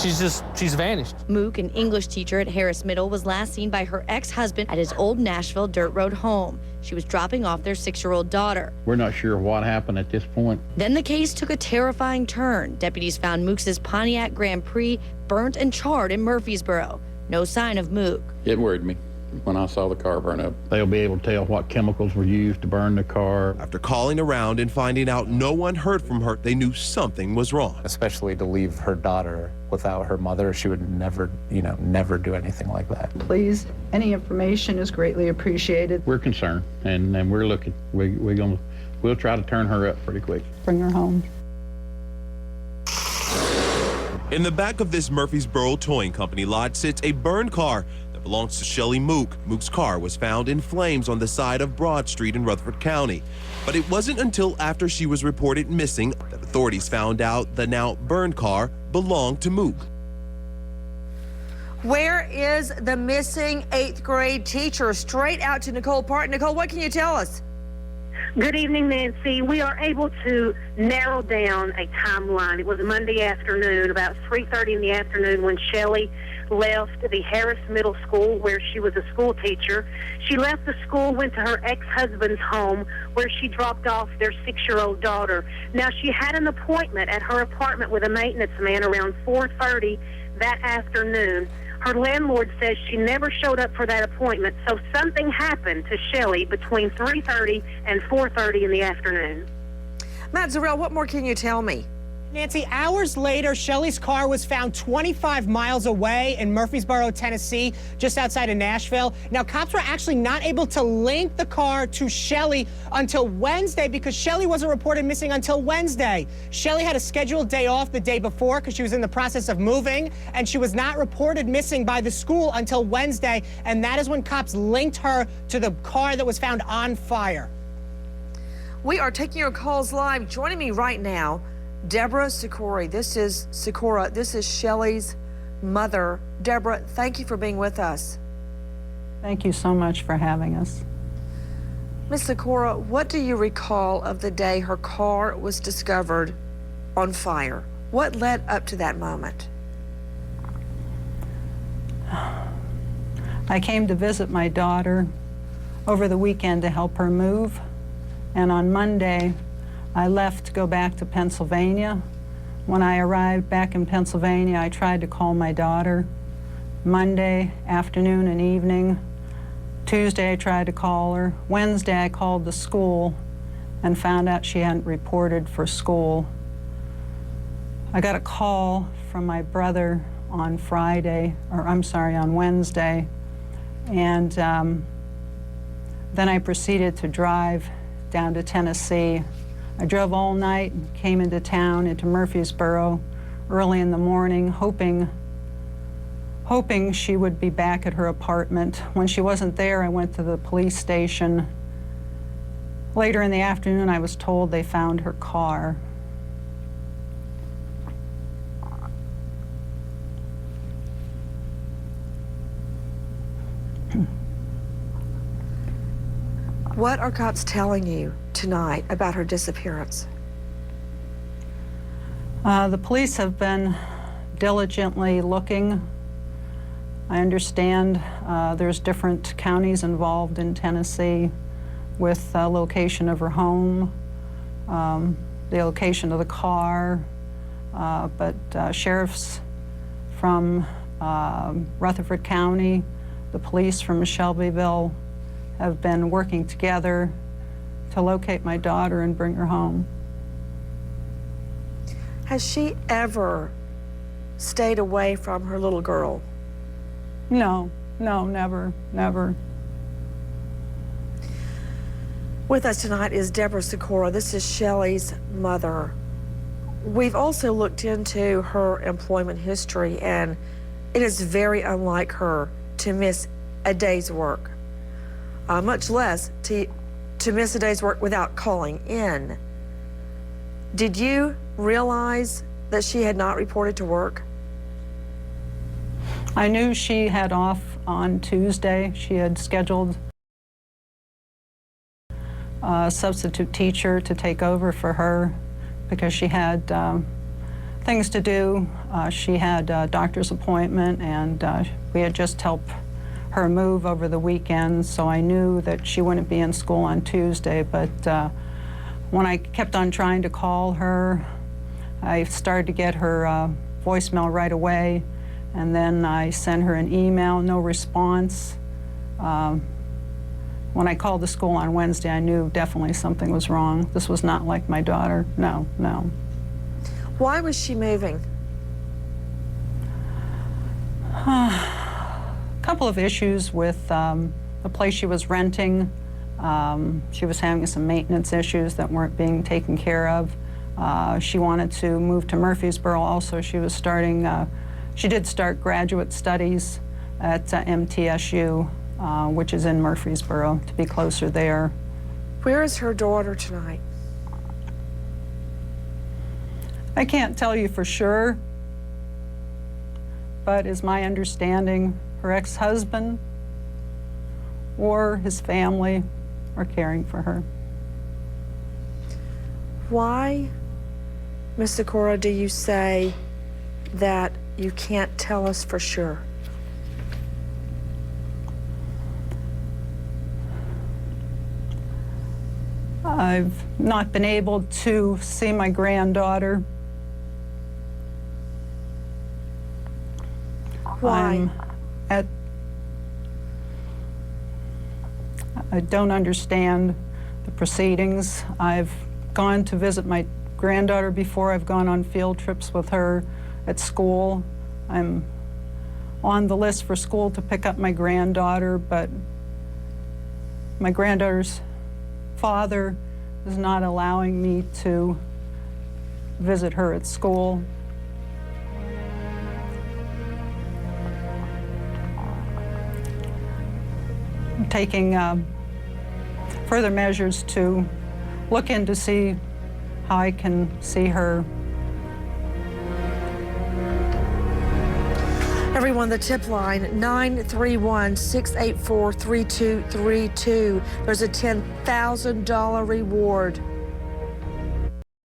She's vanished. Mook, an English teacher at Harris Middle, was last seen by her ex-husband at his old Nashville dirt road home. She was dropping off their 6-year-old daughter. We're not sure what happened at this point. Then the case took a terrifying turn. Deputies found Mook's Pontiac Grand Prix burnt and charred in Murfreesboro. No sign of Mook. It worried me when I saw the car burn up. They'll be able to tell what chemicals were used to burn the car. After calling around and finding out no one heard from her, they knew something was wrong. Especially to leave her daughter without her mother. She would never, never do anything like that. Please, any information is greatly appreciated. We're concerned, and we're looking. We'll try to turn her up pretty quick. Bring her home. In the back of this Murfreesboro Towing Company lot sits a burned car that belongs to Shelley Mook. Mook's car was found in flames on the side of Broad Street in Rutherford County. But it wasn't until after she was reported missing that authorities found out the now burned car belonged to Mook. Where is the missing 8th grade teacher? Straight out to Nicole Parton. Nicole, what can you tell us? Good evening, Nancy. We are able to narrow down a timeline. It was a Monday afternoon, about 3:30 in the afternoon, when Shelley left the Harris Middle School, where she was a school teacher. She left the school, went to her ex-husband's home, where she dropped off their 6-year-old daughter. Now, she had an appointment at her apartment with a maintenance man around 4:30 that afternoon. Her landlord says she never showed up for that appointment, so something happened to Shelley between 3:30 and 4:30 in the afternoon. Matt Zarrell, what more can you tell me? Nancy, hours later, Shelley's car was found 25 miles away in Murfreesboro, Tennessee, just outside of Nashville. Now, cops were actually not able to link the car to Shelley until Wednesday because Shelley wasn't reported missing until Wednesday. Shelley had a scheduled day off the day before because she was in the process of moving, and she was not reported missing by the school until Wednesday, and that is when cops linked her to the car that was found on fire. We are taking your calls live. Joining me right now, Deborah Sikora. This is Shelley's mother. Deborah, thank you for being with us. Thank you so much for having us. Miss Sikora, what do you recall of the day her car was discovered on fire? What led up to that moment? I came to visit my daughter over the weekend to help her move, and on Monday, I left to go back to Pennsylvania. When I arrived back in Pennsylvania, I tried to call my daughter. Monday afternoon and evening. Tuesday, I tried to call her. Wednesday, I called the school and found out she hadn't reported for school. I got a call from my brother on on Wednesday, and then I proceeded to drive down to Tennessee. I drove all night and came into town, into Murfreesboro, early in the morning, hoping she would be back at her apartment. When she wasn't there, I went to the police station. Later in the afternoon, I was told they found her car. What are cops telling you tonight about her disappearance? The police have been diligently looking. I understand there's different counties involved in Tennessee with the location of her home, the location of the car, but sheriffs from Rutherford County, the police from Shelbyville have been working together to locate my daughter and bring her home. Has she ever stayed away from her little girl? No, never. With us tonight is Deborah Sikora. This is Shelley's mother. We've also looked into her employment history, and it is very unlike her to miss a day's work, much less to miss a day's work without calling in. Did you realize that she had not reported to work? I knew she had off on Tuesday. She had scheduled a substitute teacher to take over for her because she had things to do. She had a doctor's appointment, and we had just helped her move over the weekend, so I knew that she wouldn't be in school on Tuesday. But when I kept on trying to call her, I started to get her voicemail right away, and then I sent her an email, no response. When I called the school on Wednesday, I knew definitely something was wrong. This was not like my daughter. No, no. Why was she moving? A couple of issues with the place she was renting. She was having some maintenance issues that weren't being taken care of. She wanted to move to Murfreesboro also. She was starting, she did start graduate studies at MTSU, which is in Murfreesboro, to be closer there. Where is her daughter tonight? I can't tell you for sure, but is my understanding her ex-husband or his family are caring for her. Why, Ms. Sikora, do you say that you can't tell us for sure? I've not been able to see my granddaughter. Why? I don't understand the proceedings. I've gone to visit my granddaughter before. I've gone on field trips with her at school. I'm on the list for school to pick up my granddaughter, but my granddaughter's father is not allowing me to visit her at school. I'm taking further measures to look in to see how I can see her. Everyone, the tip line, 931-684-3232. There's a $10,000 reward